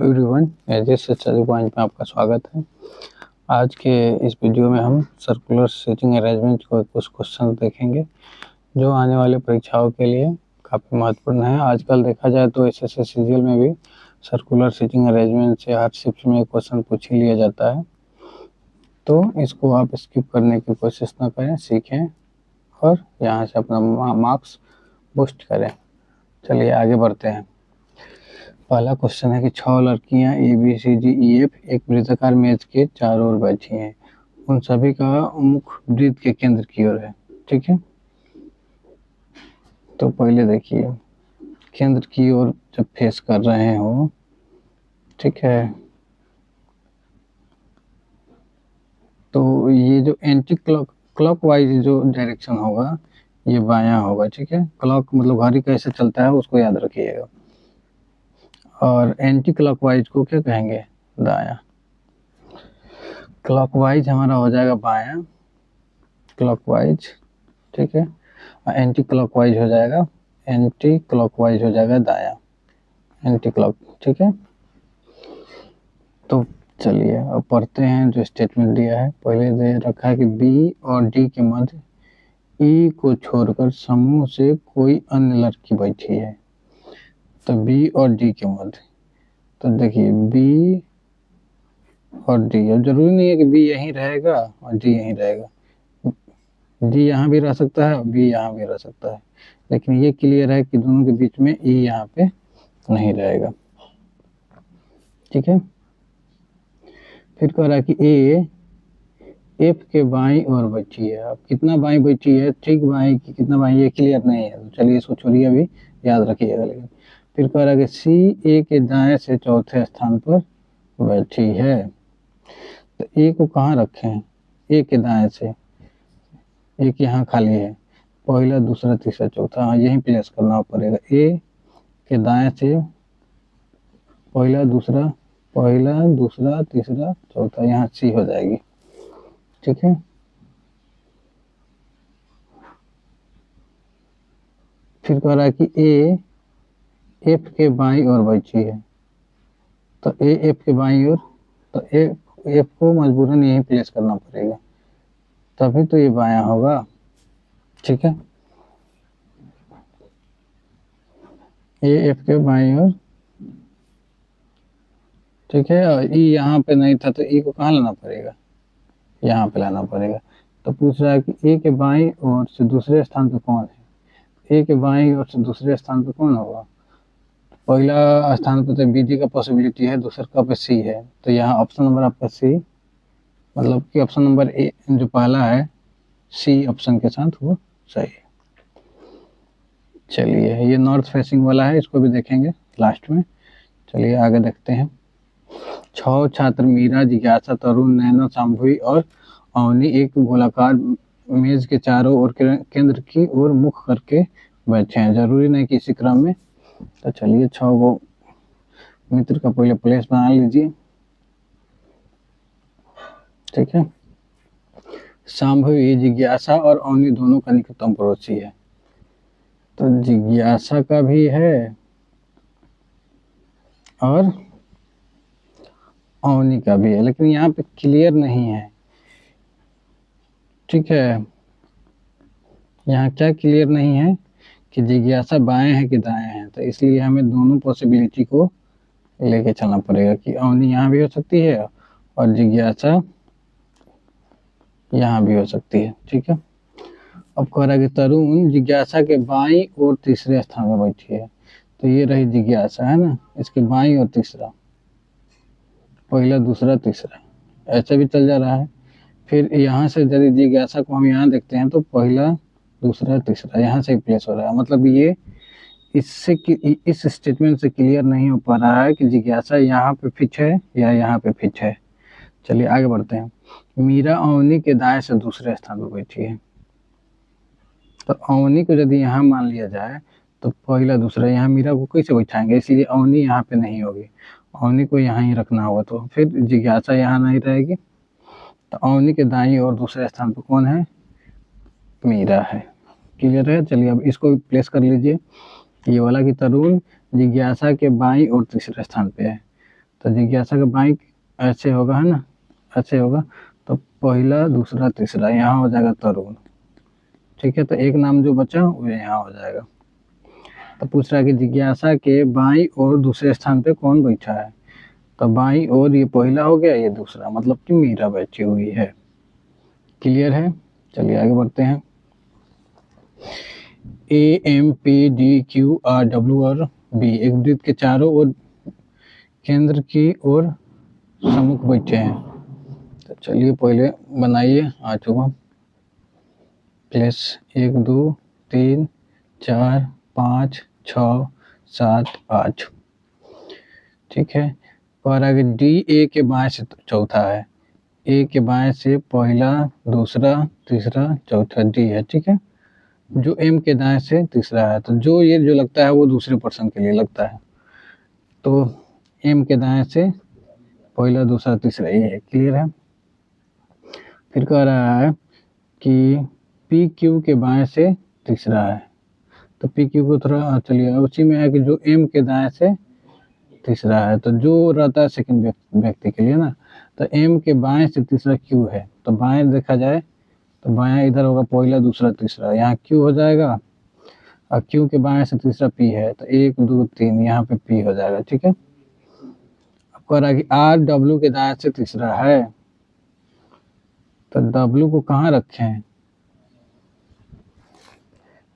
Everyone, edges study point में आपका स्वागत है। आज के इस वीडियो में हम सर्कुलर सीटिंग अरेंजमेंट को कुछ क्वेश्चन देखेंगे जो आने वाले परीक्षाओं के लिए काफ़ी महत्वपूर्ण है। आजकल देखा जाए तो एसएससी सीजीएल में भी सर्कुलर सीटिंग अरेंजमेंट से हर शिफ्ट में क्वेश्चन पूछ ही लिया जाता है, तो इसको आप स्किप करने की कोशिश ना करें, सीखें और यहाँ से अपना मार्क्स बूस्ट करें। चलिए आगे बढ़ते हैं। पहला क्वेश्चन है कि 6 लड़कियां ABCDEF एक वृत्ताकार मेज के चारों ओर बैठी हैं। उन सभी का मुख वृत्त के केंद्र की ओर है। ठीक है, तो पहले देखिए केंद्र की ओर जब फेस कर रहे हो, ठीक है, तो ये जो एंटी क्लॉकवाइज जो डायरेक्शन होगा ये बायां होगा। ठीक है, क्लॉक मतलब घड़ी कैसे चलता है उसको याद रखिएगा, और एंटी क्लॉकवाइज को क्या कहेंगे? दायां। क्लॉकवाइज हमारा हो जाएगा बायां, क्लॉकवाइज, ठीक है, और एंटी क्लॉकवाइज हो जाएगा दायां, एंटी क्लॉक। ठीक है, तो चलिए अब पढ़ते हैं जो स्टेटमेंट दिया है। पहले दे रखा है कि बी और डी के मध्य ई को छोड़कर समूह से कोई अन्य लड़की बैठी है। तो बी और डी के मध्य, तो देखिए बी और डी, अब जरूरी नहीं है कि बी यहीं रहेगा और डी यहीं रहेगा, डी यहाँ भी रह सकता है, बी यहाँ भी रह सकता है, लेकिन ये क्लियर है कि दोनों के बीच में ई यहाँ पे नहीं रहेगा। ठीक है, फिर कह रहा है कि ए एफ के बाईं ओर बैठी है। अब कितना बाईं बैठी है, ठीक बाईं की कितना बाईं, ये क्लियर नहीं है, तो चलिए इसको छोड़िए, अभी याद रखिएगा। लेकिन फिर कह रहा है कि सी ए के दाएं से चौथे स्थान पर बैठी है। तो ए को कहाँ रखें? ए के दाएं से, एक यहाँ खाली है, पहला दूसरा तीसरा चौथा, हाँ यहीं प्लेस करना पड़ेगा। ए के दाएं से पहला दूसरा तीसरा चौथा, यहाँ सी हो जाएगी। ठीक है, फिर कह रहा है कि ए एफ के बाईं ओर बैठी है। तो ए एफ के बाईं ओर, तो एफ को मजबूरन यहीं प्लेस करना पड़ेगा, तभी तो ये बायां होगा। ठीक है, ए एफ के बाईं ओर, ठीक है, और ई यहाँ पे नहीं था तो ई को कहाँ लाना पड़ेगा? यहाँ पे लाना पड़ेगा। तो पूछ रहा है कि ए के बाईं ओर से दूसरे स्थान पे कौन है? ए के बाईं ओर से दूसरे स्थान पे कौन होगा? पहला स्थान पे तो बी डी का पॉसिबिलिटी है, दूसरा का पे सी है, तो यहाँ ऑप्शन नंबर आपका सी, मतलब कि ऑप्शन नंबर ए जो पहला है सी ऑप्शन के साथ वो सही है। चलिए ये नॉर्थ फेसिंग वाला है, इसको भी देखेंगे लास्ट में। चलिए आगे देखते हैं। 6 छात्र मीरा, जिज्ञासा, तरुण, नैना, शांभवी और अवनी एक गोलाकार मेज के चारों ओर केंद्र की ओर मुख करके बैठे हैं। जरूरी नहीं कि इसी क्रम में, तो चलिए 6 को मित्र का पहले प्लेस बना लीजिए। ठीक है, शांभवी, जिज्ञासा और अवनी दोनों का निकटतम पड़ोसी है। तो जिज्ञासा का भी है और अवनी का भी है, लेकिन यहाँ पे क्लियर नहीं है। ठीक है, यहाँ क्या क्लियर नहीं है कि जिज्ञासा बाएं है कि दाएं है, तो इसलिए हमें दोनों पॉसिबिलिटी को लेके चलना पड़ेगा कि अवनी यहाँ भी हो सकती है और जिज्ञासा यहाँ भी हो सकती है। ठीक है, अब कह रहा है कि तरुण जिज्ञासा के बाईं और तीसरे स्थान में बैठी है। तो ये रही जिज्ञासा, है ना, इसके बाईं और तीसरा, पहला दूसरा तीसरा, ऐसे भी चल जा रहा है। फिर यहाँ से यदि जिज्ञासा को हम यहाँ देखते हैं तो पहला दूसरा तीसरा यहाँ से प्लेस हो रहा है, मतलब ये इससे इस स्टेटमेंट से क्लियर नहीं हो पा रहा है कि जिज्ञासा यहाँ पे फिट है या यहाँ पे फिट है। चलिए आगे बढ़ते हैं। मीरा अवनी के दाएं से दूसरे स्थान पर बैठी है। तो अवनी को यदि यहाँ मान लिया जाए तो पहला दूसरा, यहाँ मीरा को कैसे बैठाएंगे, इसलिए अवनी यहाँ पे नहीं होगी, अवनी को यहाँ ही रखना होगा। तो फिर जिज्ञासा यहाँ नहीं रहेगी, तो अवनी के दाईं और दूसरे स्थान पर कौन है? मीरा है। क्लियर है? चलिए अब इसको प्लेस कर लीजिए, ये वाला कि तरुण जिज्ञासा के बाईं और तीसरे स्थान पे है। तो जिज्ञासा का बाई ऐसे होगा, है ना, ऐसे होगा। तो पहला दूसरा तीसरा यहाँ हो जाएगा तरुण। ठीक है, तो एक नाम जो बचा वो यहाँ हो जाएगा। तो पूछ रहा है कि जिज्ञासा के बाई और दूसरे स्थान पे कौन बैठा है। तो बाई और ये पहला हो गया, ये दूसरा, मतलब कि मीरा बैठी हुई है। क्लियर है। चलिए आगे बढ़ते हैं। A M P D Q R W और बी एक वृत्त के चारों ओर केंद्र की ओर सम्मुख बैठे हैं। तो चलिए पहले बनाइए। आ चुका प्लस 1 2 3 4 5 6 7 8। ठीक है, और आगे डी ए के बाएं से चौथा है, ए के बाएं से पहला दूसरा तीसरा चौथा डी है। ठीक है, जो एम के दाएं से तीसरा है, तो जो ये जो लगता है वो दूसरे पर्सन के लिए लगता है। तो एम के दाएं से पहला दूसरा तीसरा ये है। क्लियर है। फिर कह रहा है कि पी क्यू के बाएं से तीसरा है, तो पी क्यू को थोड़ा चलिए उसी में है कि जो एम के दाएं से तीसरा है, तो जो रहता है सेकंड व्यक्ति के लिए ना, तो एम के बाएं से तीसरा क्यू है, तो बाएं देखा जाए तो बाएं इधर होगा पहला दूसरा तीसरा, यहाँ क्यू हो जाएगा, और क्यू के बाएं से तीसरा पी है, तो 1 2 3 यहाँ पे पी हो जाएगा। ठीक है, अब कह रहा है कि आर डब्ल्यू के दाएं से तीसरा है, तो डब्ल्यू को कहाँ रखे हैं,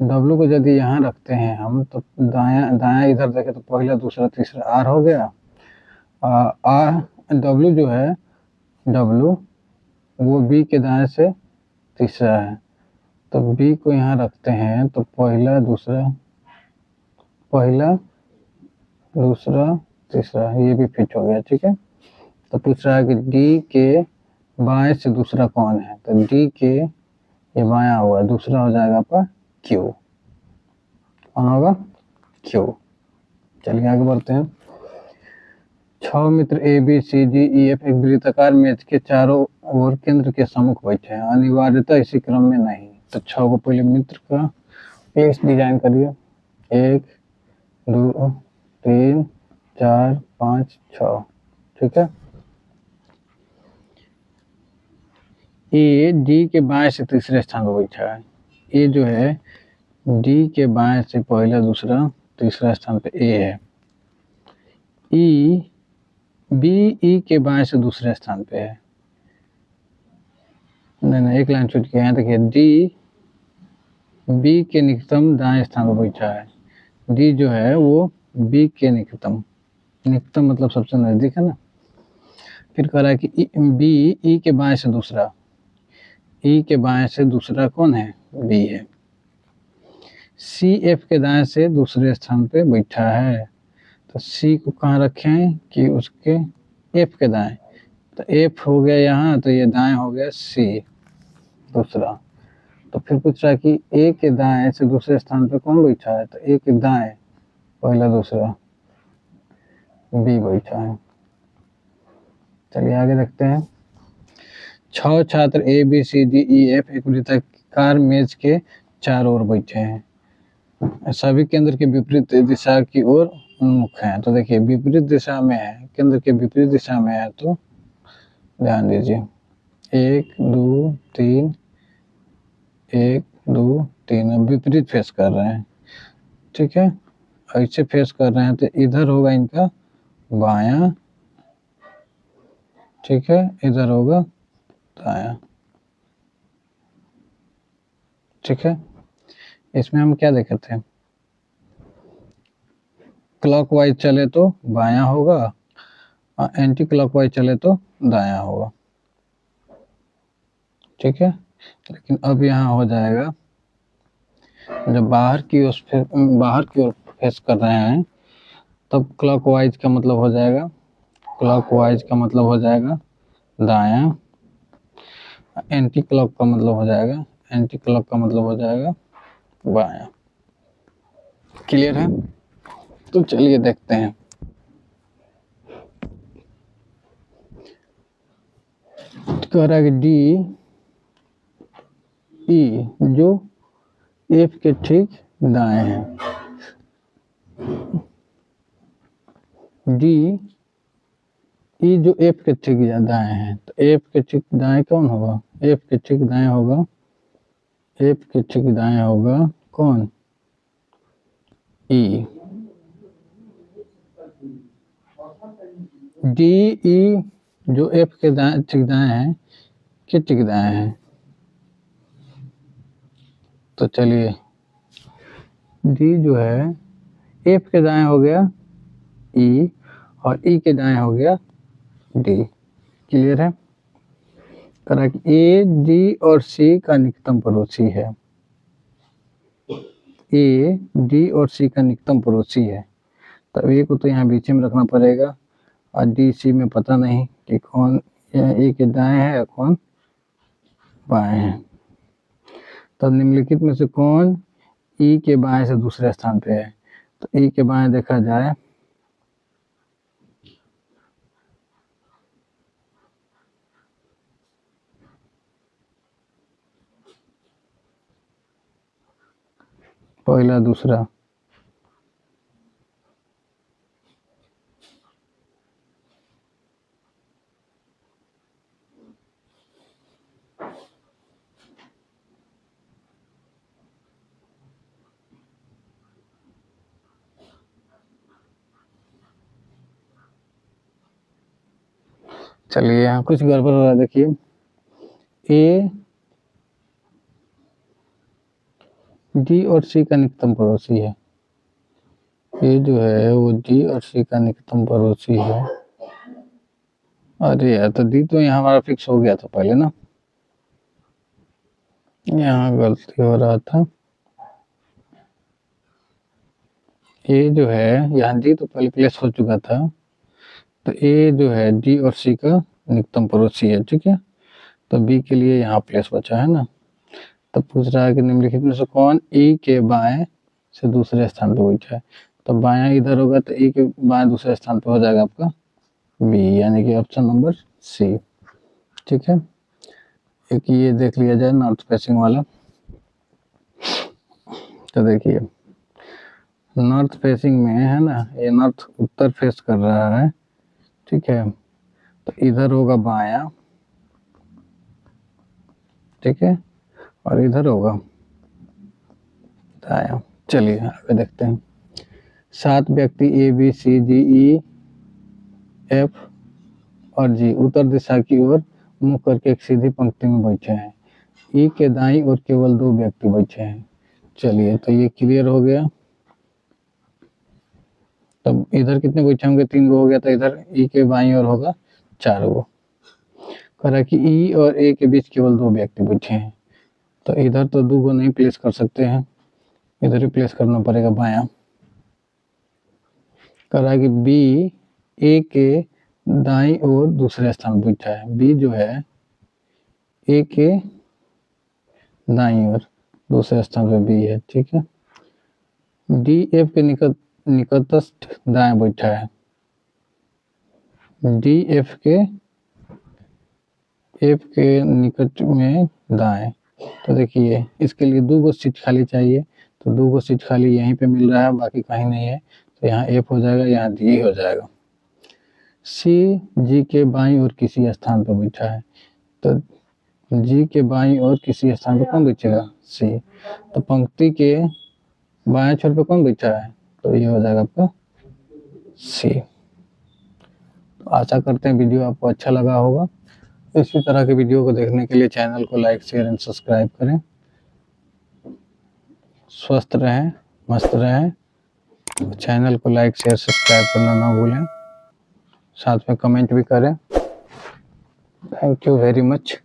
डब्ल्यू को यदि यहाँ रखते हैं हम, तो दाया दाया इधर देखें तो पहला दूसरा तीसरा आर हो गया। आर डब्ल्यू जो है, डब्ल्यू वो बी के दाएं से तीसरा है, तो बी को यहाँ रखते हैं तो पहला दूसरा तीसरा ये भी फिट हो गया। ठीक है, तो पूछ रहा है कि डी के बाएं से दूसरा कौन है, तो डी के ये बाया हुआ, दूसरा हो जाएगा आपका क्यू। कौन होगा, क्यू। चलिए आगे बढ़ते हैं। 6 मित्र A B C D E F एक वृत्ताकार मेज के चारों ओर केंद्र के सम्मुख बैठे हैं, अनिवार्यतः इसी क्रम में नहीं। तो 6 को पहले मित्र का पेज डिजाइन करिए। 1 2 3 4 5 6। ठीक है, ए डी के बाएं से तीसरे स्थान पर बैठा है। ए जो है डी के बाएं से पहला दूसरा तीसरा स्थान पे ए है। ई बी ई के बाएं से दूसरे स्थान पे है। नहीं एक लाइन छूट गया, यहाँ देखिए डी बी के निकटतम दाएं स्थान पर बैठा है। डी जो है वो बी के निकटतम मतलब सबसे नजदीक है ना। फिर कह रहा है कि बी ई के बाएं से दूसरा, ई के बाएं से दूसरा कौन है, बी है। सी एफ के दाएं से दूसरे स्थान पे बैठा है, तो सी को कहाँ रखें कि उसके एफ के दाएं, तो एफ हो गया यहाँ, तो ये दाएं हो गया सी दूसरा। तो फिर पूछ रहा है कि ए के दाएं से दूसरे स्थान पे कौन बैठा है, तो ए के दाएं पहला दूसरा बी बैठा है। चलिए आगे देखते हैं। 6 छात्र A B C D E F एक वृत्ताकार मेज के चारों ओर बैठे हैं, सभी केंद्र के विपरीत दिशा की ओर उन्मुख हैं। तो देखिए विपरीत दिशा में है, केंद्र के विपरीत दिशा में है, तो ध्यान दीजिए 1 2 3 1 2 3 अब विपरीत फेस कर रहे हैं। ठीक है, ऐसे फेस कर रहे हैं तो इधर होगा इनका बायां, ठीक है, इधर होगा दायां। ठीक है, इसमें हम क्या देखे थे, क्लॉकवाइज चले तो बायां होगा और एंटी क्लॉकवाइज चले तो दायां होगा। ठीक है, लेकिन अब यहाँ हो जाएगा जब बाहर की ओर फेस कर रहे हैं तब क्लॉकवाइज का मतलब हो जाएगा, क्लॉकवाइज का मतलब हो जाएगा दायां, एंटी क्लॉक का मतलब हो जाएगा, एंटी क्लॉक का मतलब हो जाएगा बायां। क्लियर है। तो चलिए देखते हैं। कह रहा है कि डी ई जो एफ के ठीक दाएं है, डी ई जो एफ के ठीक दाएं हैं, तो एफ के ठीक दाएं कौन होगा? एफ के ठीक दाएं होगा, एफ के ठीक दाएं होगा कौन? ई। डी ई जो एफ के दाएं ठीक दाएं हैं, के ठीक दाएं हैं, तो चलिए डी जो है एफ के दाएं हो गया ई, और ई के दाएं हो गया डी। क्लियर है? करा कि ए डी और सी का निकटतम पड़ोसी है, ए डी और सी का निकटतम पड़ोसी है, तब ए को तो यहाँ बीच में रखना पड़ेगा, और डी सी में पता नहीं कि कौन ए के दाएं है या कौन बाएं है। तब निम्नलिखित में से कौन ई के बाएं से दूसरे स्थान पे है? तो ई के बाएं देखा जाए पहला दूसरा, चलिए यहाँ कुछ गड़बड़ हो रहा है। देखिए ए डी और सी का निकटतम पड़ोसी है, ए जो है वो डी और सी का निकटतम पड़ोसी है। अरे यार, तो डी तो यहाँ हमारा फिक्स हो गया था पहले ना, यहाँ गलती हो रहा था। ए जो है यहाँ डी तो पहले प्लेस हो चुका था, तो ए जो है डी और सी का निकटतम पड़ोसी है, ठीक है। तो बी के लिए यहाँ प्लेस बचा है ना। तो पूछ रहा है कि निम्नलिखित में से कौन ई के बाएं से दूसरे स्थान पे बैठा है? तो बायां इधर होगा, तो ई के बाएं दूसरे स्थान पे हो जाएगा आपका बी, यानी कि ऑप्शन नंबर सी, ठीक है। एक ये देख लिया जाए नॉर्थ फेसिंग वाला। तो देखिए नॉर्थ फेसिंग में है ना, ये नॉर्थ उत्तर फेस कर रहा है, ठीक है। तो इधर होगा बायां, ठीक है, और इधर होगा दायां। चलिए आगे देखते हैं। 7 व्यक्ति A B C D E F और जी उत्तर दिशा की ओर मुख करके एक सीधी पंक्ति में बैठे हैं। ई के दाईं ओर केवल 2 व्यक्ति बैठे हैं। चलिए तो ये क्लियर हो गया। तब इधर कितने बैठे होंगे? 3 गो हो गया, तो इधर ई के बाईं ओर होगा 4 गो। कह रहा कि ई और ए के बीच केवल 2 व्यक्ति बैठे हैं, तो इधर तो 2 गो नहीं प्लेस कर सकते हैं, इधर ही प्लेस करना पड़ेगा बायां। कह रहा है कि बी ए के दाईं ओर दूसरे स्थान पर बैठा है। बी जो है ए के दाईं ओर दूसरे स्थान पर बी है, ठीक है। डी एफ के निकटस्थ दाएं बैठा है, डी एफ के निकट में दाएं। तो देखिए इसके लिए 2 गो सीट खाली चाहिए, तो 2 गो सीट खाली यहीं पे मिल रहा है, बाकी कहीं नहीं है, तो यहाँ एफ हो जाएगा, यहाँ डी हो जाएगा। सी जी के बाईं ओर किसी स्थान पर बैठा है, तो जी के बाईं ओर किसी स्थान पर कौन बैठेगा? सी। तो पंक्ति के बाएं छोर पे कौन बैठा है? तो ये हो जाएगा आपका सी। तो आशा करते हैं वीडियो आपको अच्छा लगा होगा। इसी तरह के वीडियो को देखने के लिए चैनल को लाइक शेयर एंड सब्सक्राइब करें। स्वस्थ रहें, मस्त रहें। चैनल को लाइक शेयर सब्सक्राइब करना ना भूलें, साथ में कमेंट भी करें। Thank you very much.